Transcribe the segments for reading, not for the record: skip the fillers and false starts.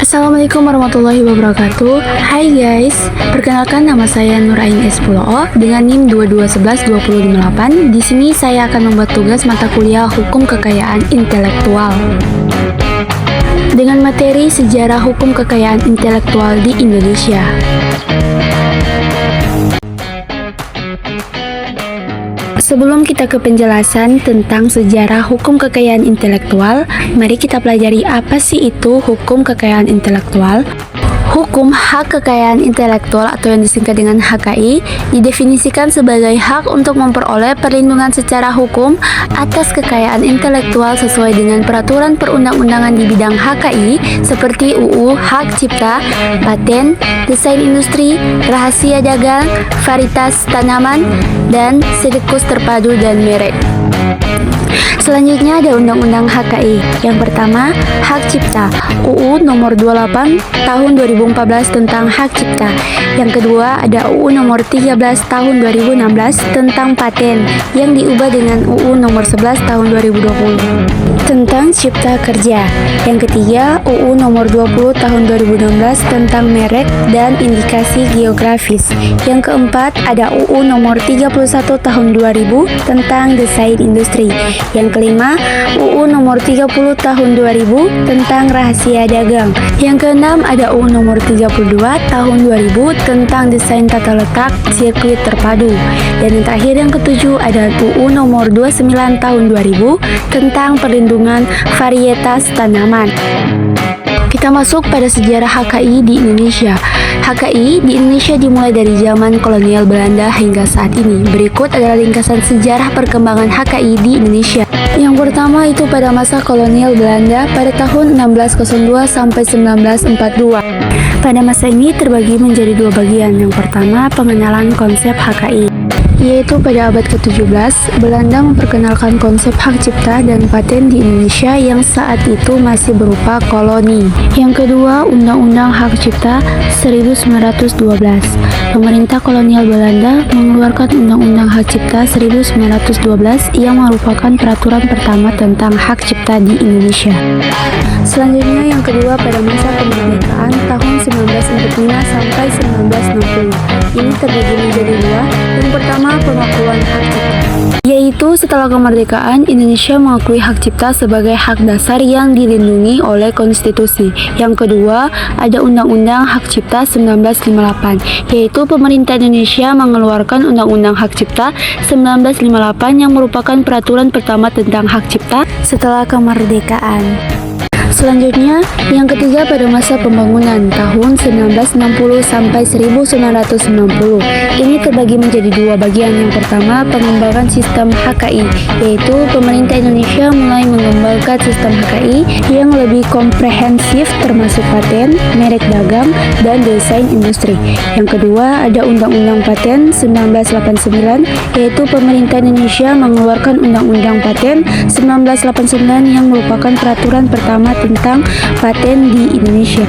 Assalamualaikum warahmatullahi wabarakatuh. Hai guys, perkenalkan nama saya Nurain S10O dengan NIM 2211258. Di sini saya akan membuat tugas mata kuliah Hukum Kekayaan Intelektual dengan materi Sejarah Hukum Kekayaan Intelektual di Indonesia. Sebelum kita ke penjelasan tentang sejarah hukum kekayaan intelektual, mari kita pelajari apa sih itu hukum kekayaan intelektual. Hukum hak kekayaan intelektual atau yang disingkat dengan HKI didefinisikan sebagai hak untuk memperoleh perlindungan secara hukum atas kekayaan intelektual sesuai dengan peraturan perundang-undangan di bidang HKI seperti UU Hak Cipta, Paten, Desain Industri, Rahasia Dagang, Varietas Tanaman, dan Siklus Terpadu dan Merek. Selanjutnya ada Undang-Undang HKI. Yang pertama, Hak Cipta, UU Nomor 28 Tahun 2014 tentang Hak Cipta. Yang kedua, ada UU Nomor 13 Tahun 2016 tentang Paten yang diubah dengan UU Nomor 11 Tahun 2020 tentang Cipta Kerja. Yang ketiga, UU Nomor 20 Tahun 2016 tentang Merek dan Indikasi Geografis. Yang keempat, ada UU Nomor 31 Tahun 2000 tentang Desain Industri. Yang kelima, UU Nomor 30 Tahun 2000 tentang Rahasia Dagang. Yang keenam, ada UU Nomor 32 Tahun 2000 tentang Desain Tata Letak Sirkuit Terpadu. Dan yang terakhir yang ketujuh, ada UU Nomor 29 Tahun 2000 tentang Perlindungan Varietas Tanaman. Kita masuk pada sejarah HKI di Indonesia. HKI di Indonesia dimulai dari zaman kolonial Belanda hingga saat ini. Berikut adalah ringkasan sejarah perkembangan HKI di Indonesia. Yang pertama itu pada masa kolonial Belanda pada tahun 1602 sampai 1942. Pada masa ini terbagi menjadi dua bagian. Yang pertama, pengenalan konsep HKI, yaitu pada abad ke-17, Belanda memperkenalkan konsep hak cipta dan paten di Indonesia yang saat itu masih berupa koloni. Yang kedua, Undang-Undang Hak Cipta 1912. Pemerintah kolonial Belanda mengeluarkan Undang-Undang Hak Cipta 1912 yang merupakan peraturan pertama tentang hak cipta di Indonesia. Selanjutnya, yang kedua pada masa kemerdekaan tahun 1945 sampai 1960. Ini terbagi menjadi dua. Yang pertama, pengakuan hak cipta, yaitu setelah kemerdekaan Indonesia mengakui hak cipta sebagai hak dasar yang dilindungi oleh konstitusi. Yang kedua, ada Undang-Undang Hak Cipta 1958, yaitu pemerintah Indonesia mengeluarkan Undang-Undang Hak Cipta 1958 yang merupakan peraturan pertama tentang hak cipta setelah kemerdekaan. Selanjutnya, yang ketiga pada masa pembangunan tahun 1960 sampai 1990. Ini terbagi menjadi dua bagian. Yang pertama, pengembangan sistem HKI, yaitu pemerintah Indonesia mulai mengembangkan sistem HKI yang lebih komprehensif termasuk paten, merek dagang, dan desain industri. Yang kedua, ada Undang-Undang Paten 1989, yaitu pemerintah Indonesia mengeluarkan Undang-Undang Paten 1989 yang merupakan peraturan pertama tentang paten di Indonesia.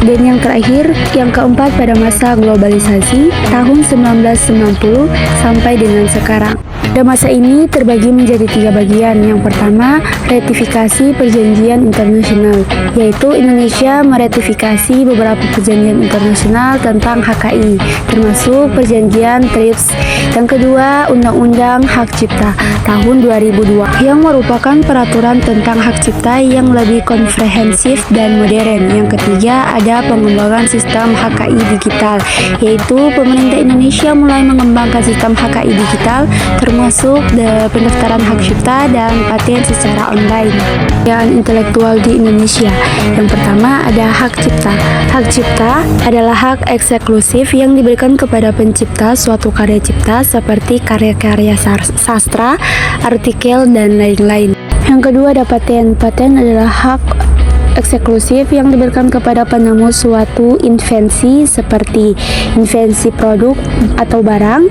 Dan yang terakhir, yang keempat pada masa globalisasi tahun 1990 sampai dengan sekarang. Pada masa ini terbagi menjadi tiga bagian. Yang pertama, ratifikasi perjanjian internasional, yaitu Indonesia meratifikasi beberapa perjanjian internasional tentang HKI, termasuk perjanjian TRIPS. Yang kedua, Undang-Undang Hak Cipta tahun 2002, yang merupakan peraturan tentang hak cipta yang lebih komprehensif dan modern. Yang ketiga, ada pengembangan sistem HKI digital, yaitu pemerintah Indonesia mulai mengembangkan sistem HKI digital, termasuk pendaftaran hak cipta dan paten secara online. Kekayaan intelektual di Indonesia. Yang pertama ada hak cipta. Hak cipta adalah hak eksklusif yang diberikan kepada pencipta suatu karya cipta seperti karya-karya sastra, artikel, dan lain-lain. Yang kedua ada paten. Paten adalah hak eksklusif yang diberikan kepada penemu suatu invensi seperti invensi produk atau barang.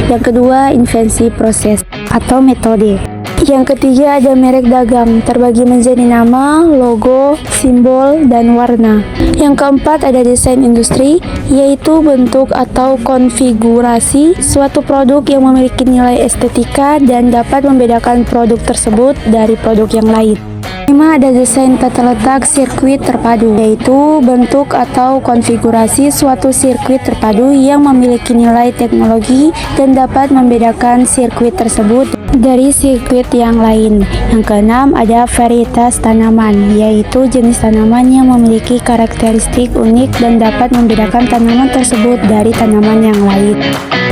Yang kedua, invensi proses atau metode. Yang ketiga ada merek dagang, terbagi menjadi nama, logo, simbol, dan warna. Yang keempat ada desain industri, yaitu bentuk atau konfigurasi suatu produk yang memiliki nilai estetika dan dapat membedakan produk tersebut dari produk yang lain. Kelima, ada desain tata letak sirkuit terpadu, yaitu bentuk atau konfigurasi suatu sirkuit terpadu yang memiliki nilai teknologi dan dapat membedakan sirkuit tersebut dari sirkuit yang lain. Yang keenam, ada varietas tanaman, yaitu jenis tanaman yang memiliki karakteristik unik dan dapat membedakan tanaman tersebut dari tanaman yang lain.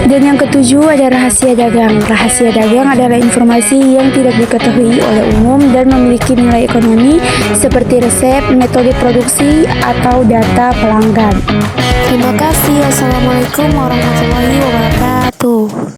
Dan yang ketujuh, ada rahasia dagang. Rahasia dagang adalah informasi yang tidak diketahui oleh umum dan memiliki nilai ekonomi seperti resep, metode produksi, atau data pelanggan. Terima kasih. Wassalamualaikum warahmatullahi wabarakatuh.